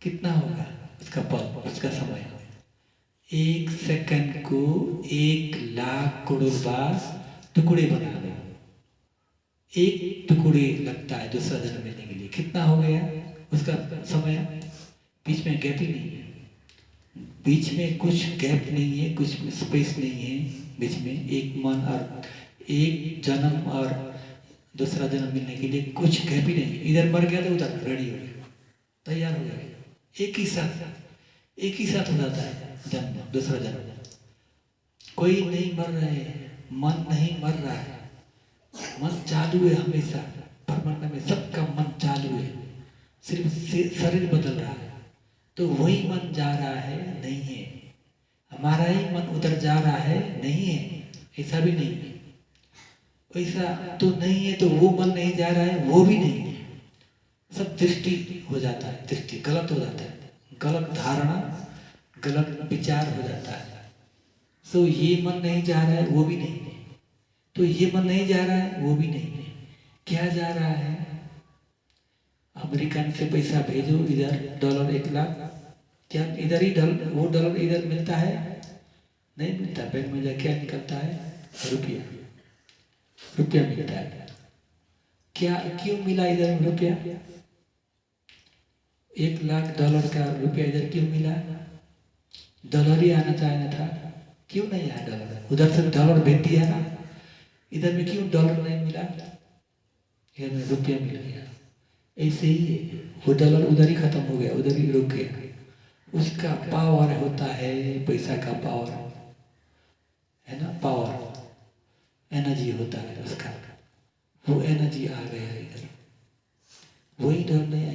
कितना होगा उसका पल, उसका समय? 1 सेकंड को 1 लाख करोड़ बार टुकड़े बना दो। एक टुकड़े लगता है दूसरा जन्म मिलने के लिए। कितना हो गया उसका समय? बीच में गैप ही नहीं है, बीच में कुछ गैप नहीं है, कुछ स्पेस नहीं है बीच में। एक मन और एक जन्म और दूसरा जन्म मिलने के लिए कुछ गैप ही नहीं। इधर मर गया तो उधर रेडी हो गया, तैयार हो गया। एक ही साथ हो जाता है जन्म, दूसरा जन्म। कोई नहीं मर रहा है, मन नहीं मर रहा है, मन चालू है हमेशा। ब्रह्मांड में सबका मन चालू है, सिर्फ शरीर बदल रहा है। तो वही मन जा रहा है, नहीं है हमारा ही मन उधर जा रहा है, नहीं है, ऐसा भी नहीं है। ऐसा तो नहीं है तो वो मन नहीं जा रहा है, वो भी नहीं है। सब दृष्टि हो जाता है, दृष्टि गलत हो जाता है, गलत धारणा, गलत विचार हो जाता है। सो ये मन नहीं जा रहा है, वो भी नहीं है, तो ये मन नहीं जा रहा है, वो भी नहीं है। क्या जा रहा है? अमेरिकन से पैसा भेजो इधर, डॉलर 1 लाख, क्या इधर ही वो डॉलर इधर मिलता है? नहीं मिलता। बैंक में जाके क्या निकलता है? रुपया मिलता है। क्या क्यों मिला इधर रुपया? 1 लाख डॉलर का रुपया इधर क्यों मिला? डॉलर ही आना चाहिए था, क्यों नहीं आया डॉलर? उधर से डॉलर भेज दिया ना, इधर में क्यों डॉलर नहीं मिला? इधर में रुपया मिल गया। ऐसे ही है, वो डॉलर उधर ही खत्म हो गया, उधर ही रुक गया। उसका पावर होता है, पैसा का पावर है ना, पावर एनर्जी होता है उसका। वो एनर्जी आ गया इधर, वही डर नहीं।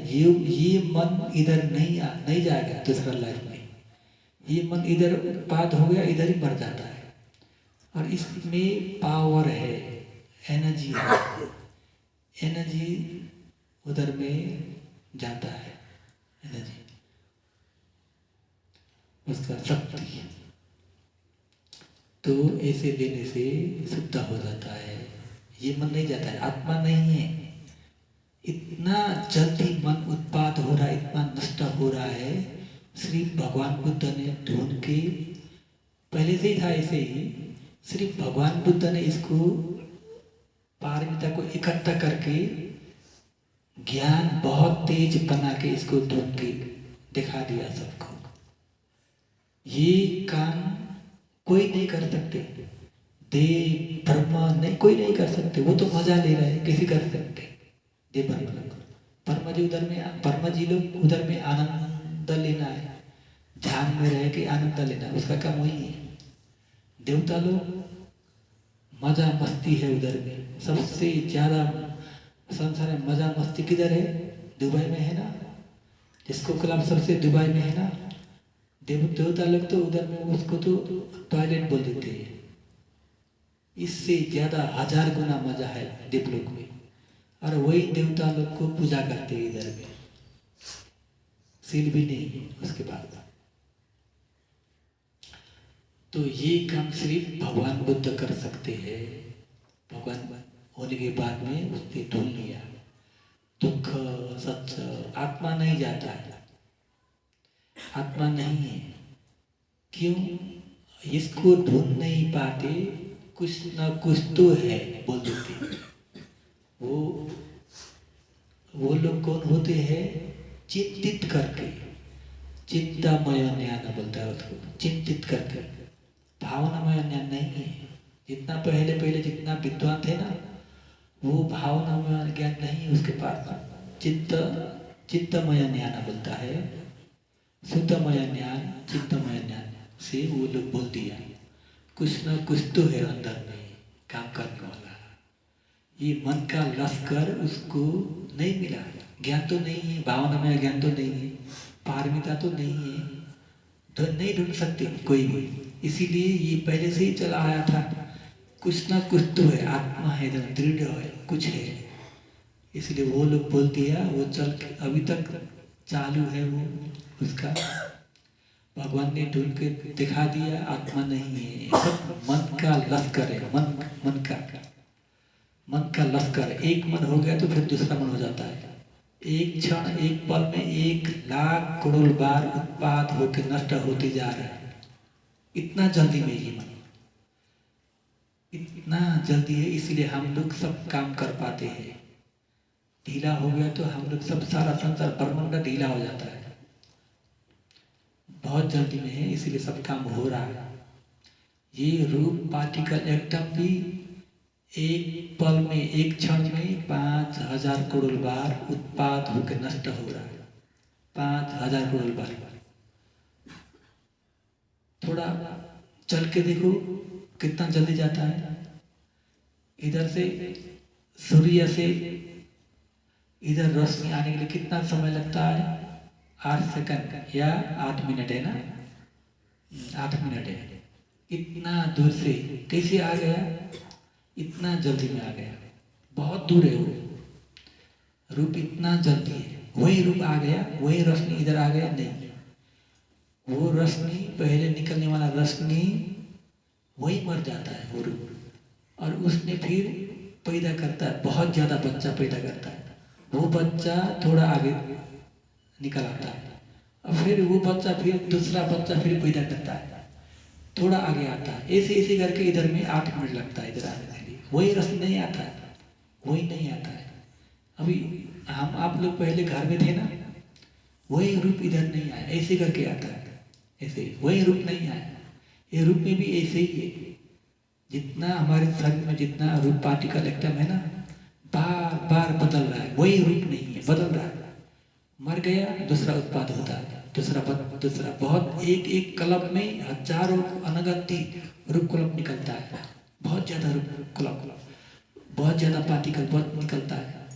ये मन इधर नहीं जाएगा दूसरा लाइफ में। ये मन इधर उत्पाद हो गया, इधर ही मर जाता है। और इसमें पावर है, एनर्जी है, एनर्जी उधर में जाता है, एनर्जी उसका शक्ति। तो ऐसे लेने से शुद्ध हो जाता है। ये मन नहीं जाता है, आत्मा नहीं है। इतना जल्दी मन उत्पाद हो रहा है, इतना नष्ट हो रहा है। श्री भगवान बुद्ध ने ढूंढ के, पहले से ही था ऐसे ही, सिर्फ भगवान बुद्ध ने इसको पारमिता को इकट्ठा करके ज्ञान बहुत तेज बना के इसको ढूंढ के दिखा दिया सबको। ये काम कोई नहीं कर सकते, देव ब्रह्मा नहीं, कोई नहीं कर सकते। वो तो मजा ले रहे हैं, कैसे कर सकते? देव ब्रह्मा लोग, ब्रह्मा जी उधर में, ब्रह्मा जी लोग उधर में आनंद लेना है, ध्यान में रह के आनंद लेना, उसका काम वही है। देवता लोग मजा मस्ती है उधर में। सबसे ज्यादा संसार में मजा मस्ती किधर है? दुबई में है ना, जिसको क्लब सबसे दुबई में है ना। देवता लोग तो उधर में उसको तो टॉयलेट बोल देते हैं। इससे ज्यादा 1000 गुना मजा है देवलोक में, और वही देवता लोग को पूजा करते हैं इधर में। सील भी नहीं उसके बाद। तो ये काम सिर्फ भगवान बुद्ध कर सकते हैं। भगवान होने के बाद में उसने ढूंढ लिया। दुख सच आत्मा नहीं जाता है, आत्मा नहीं है। क्यों? इसको ढूंढ नहीं पाते, कुछ ना कुछ तो है बोल देते। वो लोग कौन होते हैं? चिंतित करके, चिंतामय ज्ञान बोलता है उसको, चिंतित करके। भावनामय ज्ञान नहीं है। जितना पहले जितना विद्वान थे ना, वो भावनामय ज्ञान नहीं उसके पास। चित्तमय ज्ञान बोलता है, शुद्धमय ज्ञान, चित्तमय ज्ञान से वो लोग बोल दिया कुछ ना कुछ तो है अंदर में काम करने वाला। ये मन का लश्कर उसको नहीं मिला, ज्ञान तो नहीं है, भावनामय ज्ञान तो नहीं है, पारमिता तो नहीं है, तो नहीं ढूंढ सकते कोई भी। इसीलिए ये पहले से ही चला आया था, कुछ ना कुछ तो है, आत्मा है, दृढ़ है, कुछ है। इसलिए वो लोग बोल दिया, वो चल अभी तक चालू है वो उसका। भगवान ने ढूंढ के दिखा दिया, आत्मा नहीं है, सब मन का लश्कर है। मन का लश्कर। एक मन हो गया तो फिर दूसरा मन हो जाता है। एक क्षण एक पल में 1,00,000 करोड़ बार उत्पाद होकर नष्ट होते जा रहा है। इतना जल्दी में ये मन, इतना जल्दी है, इसलिए हम लोग सब काम कर पाते हैं। ढीला हो गया तो हम लोग सब, सारा संसार ब्रह्मांड ढीला हो जाता है। बहुत जल्दी में है, इसीलिए सब काम हो रहा है। ये रूप पार्टिकल एटम भी एक पल में, एक क्षण में 5,000 करोड़ बार उत्पाद होकर नष्ट हो रहा है। 5,000 करोड़ बार। थोड़ा चल के देखो कितना जल्दी जाता है। इधर से सूर्य से इधर रोशनी आने के लिए कितना समय लगता है? 8 सेकंड या 8 मिनट है ना? 8 मिनट है। इतना दूर से कैसे आ गया? इतना जल्दी में आ गया। बहुत दूर है वो रूप, इतना जल्दी है। वही रूप आ गया, वही रोशनी इधर आ गया नहीं। वो रोशनी, पहले निकलने वाला रोशनी वही मर जाता है वो रूप, और उसने फिर पैदा करता है, बहुत ज़्यादा बच्चा पैदा करता है। वो बच्चा थोड़ा आगे निकल आता है, और फिर वो बच्चा फिर दूसरा बच्चा फिर पैदा करता है, थोड़ा आगे आता है। ऐसे ऐसे करके इधर में 8 मिनट लगता है इधर आने के लिए। वही रोशनी नहीं आता है, वही नहीं आता है। अभी हम आप लोग पहले घर में थे ना, वही रूप इधर नहीं आया, ऐसे करके आता है। ऐसे वही रूप नहीं आया। ये रूप में भी ऐसे ही है। जितना हमारे शरीर में जितना रूप पार्टिकल एटम है ना, बार बार बदल रहा है। वही रूप नहीं है, बदल रहा है। मर गया, दूसरा उत्पाद होता है, दूसरा बहुत, एक एक कलम में हजारों अनगंती रूप कलम निकलता है। बहुत ज्यादा रूप कलम, बहुत ज्यादा पार्टिकल बहुत निकलता है।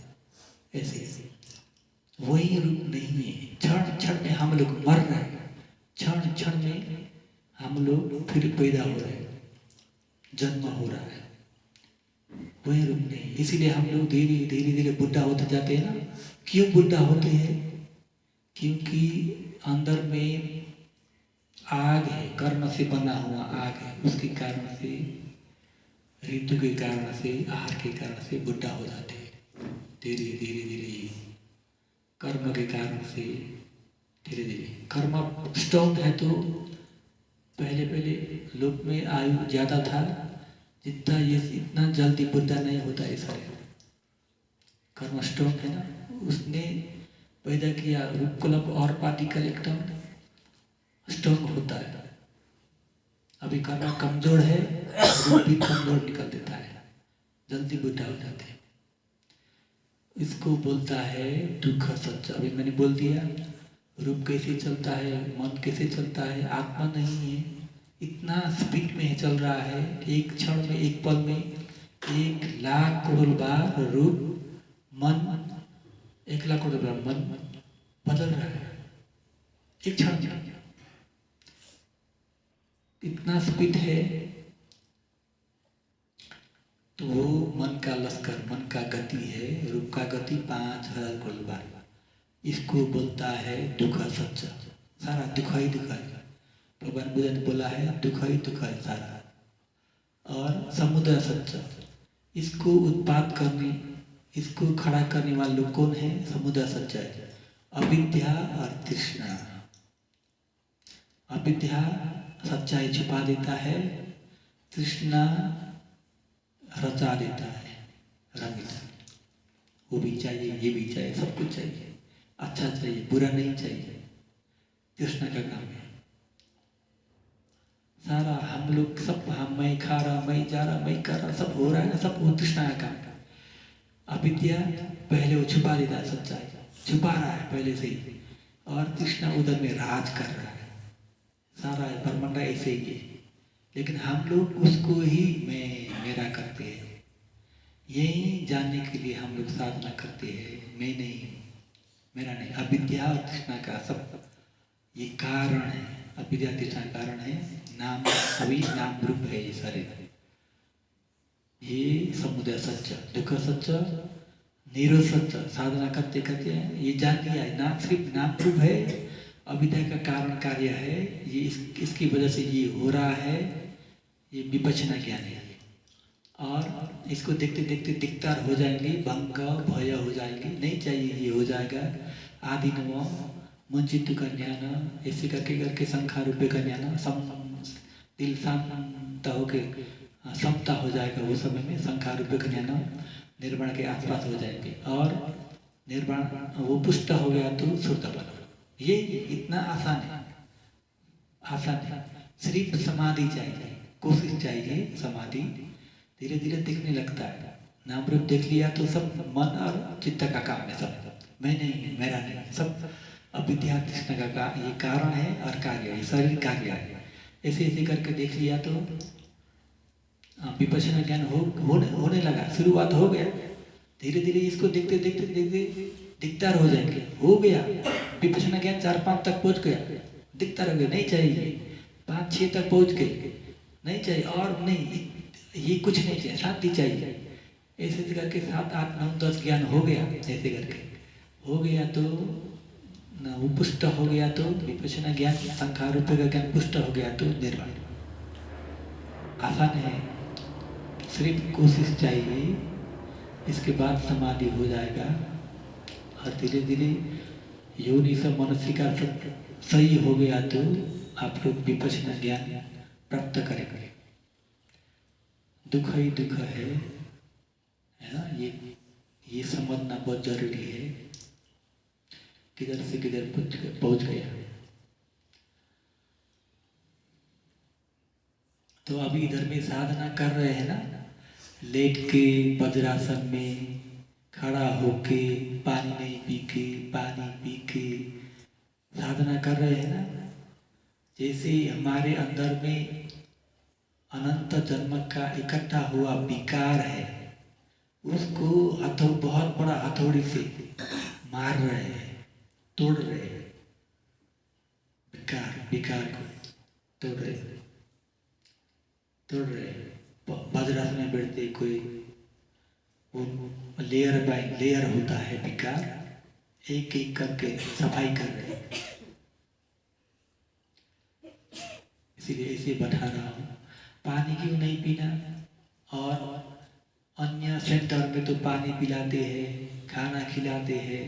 ऐसे वही रूप नहीं है। क्षण क्षण में हम लोग मर रहे हैं, क्षण क्षण में हम लोग फिर पैदा हो रहे हैं, जन्म हो रहा है। वही रूप नहीं। इसीलिए हम लोग धीरे धीरे धीरे बुढ़ा होते जाते हैं ना। क्यों बुढ़ा होते हैं? क्योंकि अंदर में आग है, कर्म से बना हुआ आग है। उसके कारण से, ऋतु के कारण से, आहार के कारण से बुढ़ा हो जाते हैं। धीरे धीरे धीरे कर्म के कारण से धीरे धीरे। कर्म स्ट्रॉन्ग है तो पहले पहले लोग में आयु ज़्यादा था, जितना ये इतना जल्दी बुढ़ा नहीं होता है शरीर। कर्म स्ट्रॉन्ग है ना, उसने पैदा किया रूप कलम और पार्टिकल एकदम स्ट्रॉन्ग होता है। अभी कर्म कमजोर है, रूप भी कमजोर निकल देता है, जल्दी बुढ़ा हो जाते हैं। इसको बोलता है दुख सच। अभी मैंने बोल दिया रूप कैसे चलता है, मन कैसे चलता है, आत्मा नहीं है। इतना स्पीड में चल रहा है, एक क्षण में, एक पल में 1,00,000 करोड़ बार रूप मन, 1,00,000 करोड़ बार मन बदल रहा है एक क्षण में। इतना स्पीड है। तो वो मन का लश्कर, मन का गति है। रूप का गति 5,000 करोड़ बार। इसको बोलता है दुख सच्चा। सारा दुख ही दुख है। भगवान बुद्ध ने बोला है दुख ही दुख है सारा। और समुद्र सच्चा, इसको उत्पाद करने, इसको खड़ा करने वाले लोग कौन है? समुद्र सच्चा है। अविद्या और तृष्णा। अविद्या सच्चाई छुपा देता है, तृष्णा रचा देता है, रंग देता है। वो भी चाहिए, ये भी चाहिए, सब कुछ चाहिए। अच्छा चाहिए, बुरा नहीं चाहिए। तृष्णा का काम है सारा। हम लोग सब, हम, मैं खा रहा, मैं जा रहा, मैं कर रहा, सब हो रहा है ना, सब वो तृष्णा का काम है। अविद्या पहले वो छुपा देता है, सच्चाई छुपा रहा है पहले से ही, और तृष्णा उधर में राज कर रहा है। सारा ब्रह्मांड ऐसे ही है, लेकिन हम लोग उसको ही मैं मेरा करते हैं। यही जानने के लिए हम लोग साधना करते हैं। मैं नहीं, मेरा नहीं। अविद्या और तृष्णा का सब ये कारण है। अविद्या तृष्णा कारण है। नाम, सभी नाम रूप है ये सारे। ये समुदय सच्चा, दुख सच्चा, निरोध सच्चा। साधना करते करते ये जान लिया है, नाम सिर्फ नाम रूप है, अविद्या का कारण कार्य है। ये इसकी वजह से ये हो रहा है, ये विपचना ज्ञान है। और इसको देखते देखते दिक्तार हो जाएंगे, भंग भय हो जाएंगे, नहीं चाहिए ये हो जाएगा। आदि नमो मुंचित का ज्ञान, ऐसे करके करके संख्या रूपये का ज्ञान, दिल शांत होके समता हो जाएगा। वो समय में संख्या रूपये का ज्ञान निर्वाण के आसपास हो जाएंगे और निर्वाण वो पुष्ट हो गया तो श्रुतपन। ये इतना आसान है, आसान है। सिर्फ समाधि चाहिए, कोशिश चाहिए। समाधि धीरे धीरे दिखने लगता है। नाम रूप देख लिया तो सब मन और चित्त का काम है। सब मैं नहीं, मेरा नहीं, सब अविद्या तृष्णा का ये कारण है और कार्य है, शरीर कार्य है। ऐसे ऐसे करके देख लिया तो विपश्यना ज्ञान होने लगा, शुरुआत हो गया। धीरे धीरे इसको देखते देखते देखते दिक्तार हो जाएंगे। हो गया विपश्यना ज्ञान 4-5 तक पहुंच गया, दिक्तार हो गया, नहीं चाहिए। 5-6 तक पहुंच गए, नहीं चाहिए और नहीं, ये कुछ नहीं चाहिए, शांति चाहिए। ऐसे करके 7, 8, 9, 10 ज्ञान हो गया। ऐसे करके हो गया तो ना वो पुष्ट हो गया तो विपश्यना ज्ञान, संख्या रूपये का ज्ञान पुष्ट हो गया तो निर्वाण। आसान है, सिर्फ कोशिश चाहिए। इसके बाद समाधि हो जाएगा और धीरे धीरे योनि से मनुष्य का सही हो गया तो आप लोग विपश्यना ज्ञान प्राप्त करेंगे। दुख ही दुख है ना, ये समझना बहुत जरूरी है। किधर से किधर पहुंच गया। तो अभी इधर में साधना कर रहे हैं ना, लेट के वज्रासन में, खड़ा होके, पानी नहीं पी के, पानी पी के साधना कर रहे हैं ना। जैसे हमारे अंदर में अनंत जन्म का इकट्ठा हुआ विकार है, उसको बहुत बड़ा हथौड़ी से मार रहे हैं, तोड़ रहे हैं। विकार को तोड़ रहे वज्रासन में बैठते कोई वो लेयर बाय लेयर होता है विकार, एक एक करके सफाई कर रहे हैं। इसीलिए इसे बैठा रहा हूँ। पानी क्यों नहीं पीना? और अन्य सेंटर में तो पानी पिलाते हैं, खाना खिलाते हैं,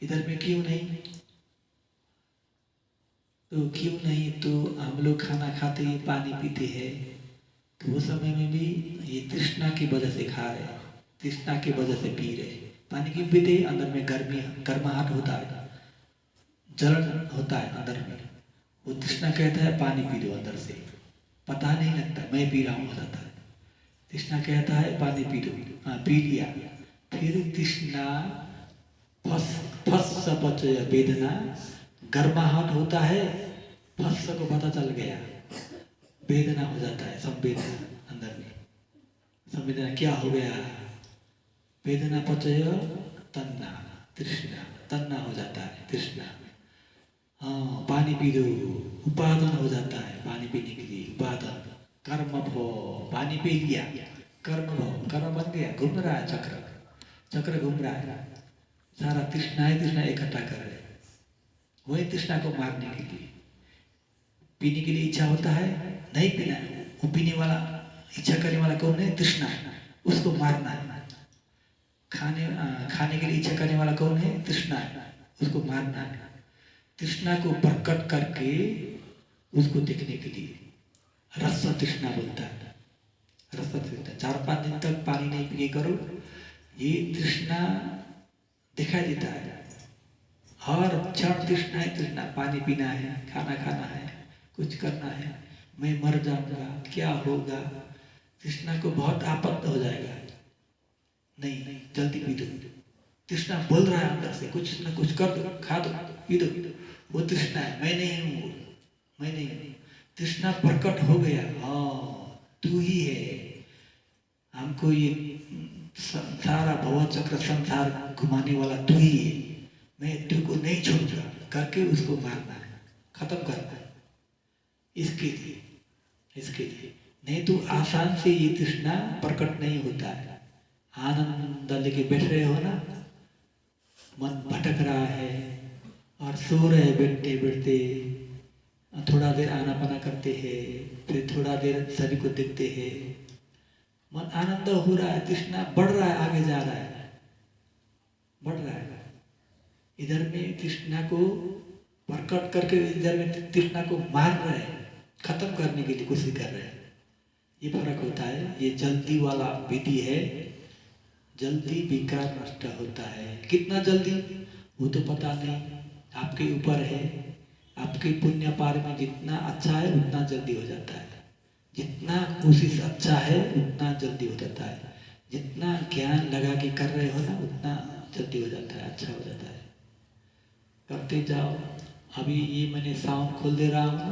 इधर में क्यों नहीं? तो क्यों नहीं? तो हम लोग खाना खाते हैं, पानी पीते हैं, तो वो समय में भी ये तृष्णा की वजह से खा रहे, तृष्णा की वजह से पी रहे। पानी क्यों पीते? अंदर में गर्माहट होता है, जलन होता है अंदर में। वो तृष्णा कहता है पानी पी लो अंदर से, पता नहीं लगता मैं पी रहा हूँ हो जाता है। तृष्णा कहता है पानी पी लो, हाँ पी लिया। फिर तृष्णा फस पचय वेदना, गर्माहट होता है, फस को पता चल गया, वेदना हो जाता है, संवेदना अंदर में। संवेदना क्या हो गया? वेदना पचय तन्ना, तृष्णा, तन्ना हो जाता है तृष्णा। हाँ पानी पी दो, उपादान हो जाता है पानी पीने के लिए, उपादान। कर्म भो, पानी पी लिया, कर्म भो, कर्म बन गया, घूम रहा है चक्र घूम रहा है। सारा तृष्णा इकट्ठा कर रहे, वही तृष्णा को मारने के लिए। पीने के लिए इच्छा होता है, नहीं पीना है, वो पीने वाला, इच्छा करने वाला कौन है? तृष्णा है, उसको मारना है। खाने के लिए इच्छा करने वाला कौन है? तृष्णा है, उसको मारना है। तृष्णा को प्रकट करके उसको देखने के लिए रस तृष्णा बोलता है। रस तृष्णा 4-5 दिन तक पानी नहीं पिए करो, ये तृष्णा दिखाई देता है। हर क्षण तृष्णा है, तृष्णा, पानी पीना है, खाना खाना है, कुछ करना है, मैं मर जाऊंगा, क्या होगा? तृष्णा को बहुत आपत्ति हो जाएगा। नहीं जल्दी पी दो। तृष्णा बोल रहा है अंदर से, कुछ ना कुछ कर दो, खा दो, पी दो। वो तृष्णा है, मैं नहीं हूँ, मैं नहीं हूँ। तृष्णा प्रकट हो गया, हाँ तू ही है। हमको ये सारा भव चक्र संसार घुमाने वाला तू ही है, मैं तू को नहीं छोड़ूंगा करके उसको मारना है, खत्म करना है। इसके लिए नहीं तो आसान से ये तृष्णा प्रकट नहीं होता है। आनंद लेके बैठ रहे हो ना, मन भटक रहा है और सो रहे बैठते बैठते, थोड़ा देर आनापाना करते हैं, फिर थोड़ा देर शरीर को देखते हैं, मन आनंद हो रहा है, तृष्णा बढ़ रहा है, आगे जा रहा है, बढ़ रहा है। इधर में तृष्णा को प्रकट करके इधर में तृष्णा को मार रहे हैं, खत्म करने के लिए कोशिश कर रहे हैं। ये फर्क होता है। ये जल्दी वाला विधि है, जल्दी विकार नष्ट होता है। कितना जल्दी वो तो पता नहीं, आपके ऊपर है। आपके पुण्य पार में जितना अच्छा है उतना जल्दी हो जाता है, जितना कोशिश अच्छा है उतना जल्दी हो जाता है, जितना ज्ञान लगा के कर रहे हो ना उतना जल्दी हो जाता है, अच्छा हो जाता है। करते जाओ। अभी ये मैंने साउंड खोल दे रहा हूँ ना,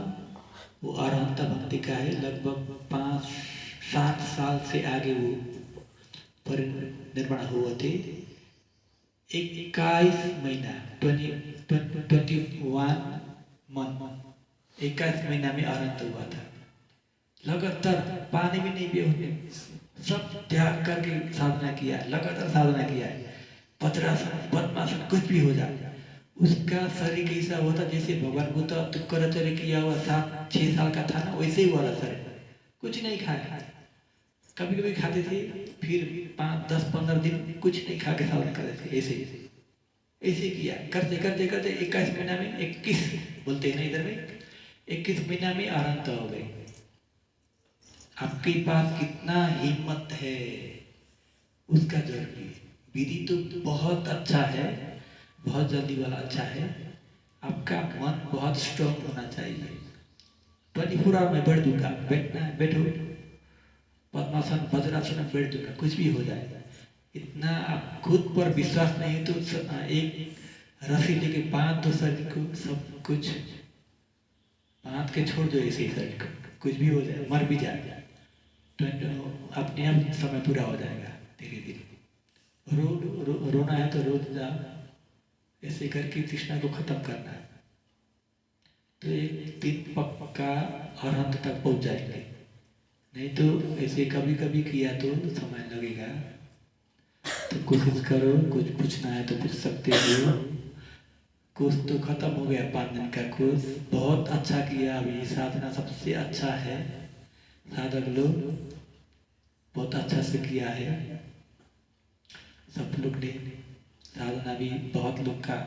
वो अरहंता भक्ति का है। लगभग 5-7 साल से आगे वो परिनिर्वाण हुए थे। 21 महीना 21 मंथ 21 महीना में अरहंत हुआ था। लगातार पानी भी नहीं पिए उसने, सब त्याग करके साधना किया, लगातार साधना किया है। वज्रासन, पद्मासन, कुछ भी हो जाए। उसका शरीर कैसा हुआ था, जैसे भगवान बुद्ध तुक्कराचार्य किया हुआ 7-6 साल का था ना, वैसे ही हुआ था शरीर। कुछ नहीं खाया, कभी कभी खाते थे, फिर 5-10-15 दिन कुछ नहीं खा के साधना करते थे। ऐसे किया, करते करते करते 21 महीना में 21 बोलते हैं ना इधर में, 21 महीना में अरहंत हो गए। आपके पास कितना हिम्मत है उसका जरूरी है। विधि तो बहुत अच्छा है, बहुत जल्दी वाला अच्छा है। आपका मन बहुत स्ट्रॉन्ग होना चाहिए। 24 आवर में बैठ दूंगा, बैठना है बैठो, पद्मासन वज्रासन बैठ दूंगा, कुछ भी हो जाएगा। इतना आप खुद पर विश्वास नहीं है तो एक रस्सी लेके बांध दो शरीर को, सब कुछ बांध के छोड़ दो ऐसे ही शरीर को, कुछ भी हो जाए, मर भी जाएगा तो अपने आप समय पूरा हो जाएगा। धीरे धीरे रोना है तो रो जाओ, ऐसे करके तृष्णा को खत्म करना है तो एक दिन पक्का अरहंत तक पहुंच जाएंगे। नहीं तो ऐसे कभी कभी किया तो समय लगेगा। तो कोशिश करो, कुछ पूछना है तो पूछ सकते हो। कोर्स तो खत्म हो गया, 5 दिन का कोर्स, बहुत अच्छा किया। अभी साधना सबसे अच्छा है, साधक लोग बहुत अच्छा से किया है। सब लोग ने साधना भी, बहुत लोग का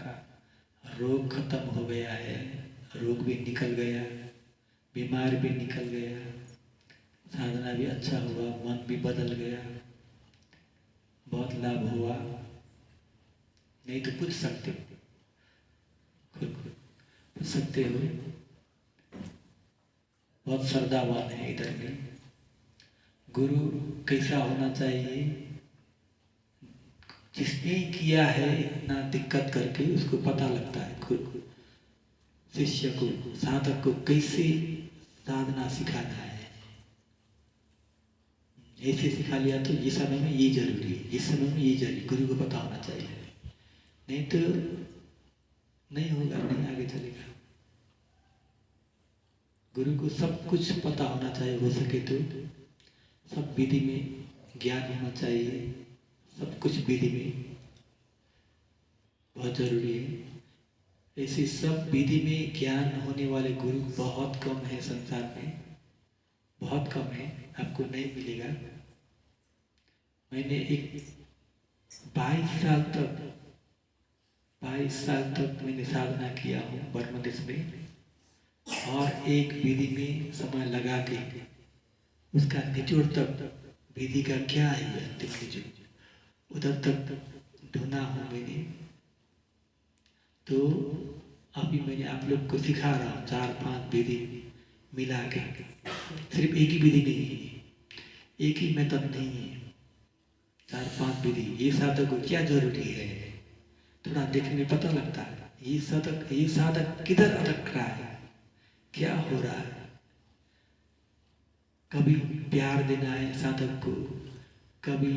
रोग खत्म हो गया है, रोग भी निकल गया, बीमार भी निकल गया, साधना भी अच्छा हुआ, मन भी बदल गया, बहुत लाभ हुआ। नहीं तो पूछ सकते हो, खुद पूछ सकते हो। बहुत श्रद्धावान है इधर में। गुरु कैसा होना चाहिए, जिसने किया है इतना दिक्कत करके उसको पता लगता है खुद शिष्य को, साधक को कैसे साधना सिखाना है। ऐसे सिखा लिया तो ये समय में ये जरूरी है, इस समय में ये जरूरी, गुरु को पता होना चाहिए। नहीं तो नहीं होगा, नहीं आगे चलेगा। गुरु को सब कुछ पता होना चाहिए, हो सके तो सब विधि में ज्ञान होना चाहिए, सब कुछ विधि में बहुत जरूरी है। ऐसे सब विधि में ज्ञान होने वाले गुरु बहुत कम है संसार में, बहुत कम है, आपको नहीं मिलेगा। मैंने एक 22 साल तक मैंने साधना किया हूँ बर्मा देश में, और एक विधि में समय लगा के उसका निचोड़ तक विधि का क्या है अंतिम निचोड़ उधर तक ढूंढा हूँ मैंने। तो अभी मैंने आप लोग को सिखा रहा हूँ 4-5 विधि मिला के। सिर्फ एक ही विधि नहीं है, एक ही मेथड नहीं है, 4-5 विधि। ये साधक को क्या जरूरी है थोड़ा देखने में पता लगता है। ये साधक किधर अटक रहा है, क्या हो रहा है। कभी प्यार देना है साधक को, कभी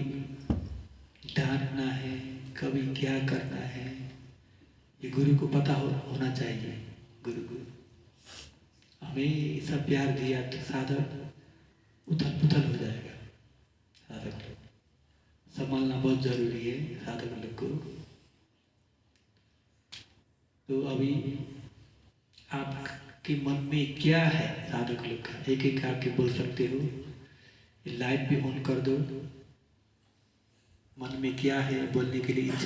डांटना है, कभी क्या करना है, ये गुरु को पता होना चाहिए। गुरु को हमें सब प्यार दिया तो साधक उथल पुथल हो जाएगा। साधक संभालना बहुत जरूरी है साधक लोग को। तो अभी आपके मन में क्या है साधक लोग का, एक एक आके बोल सकते हो। लाइट भी ऑन कर दो। मन में क्या है बोलने के लिए इच्छा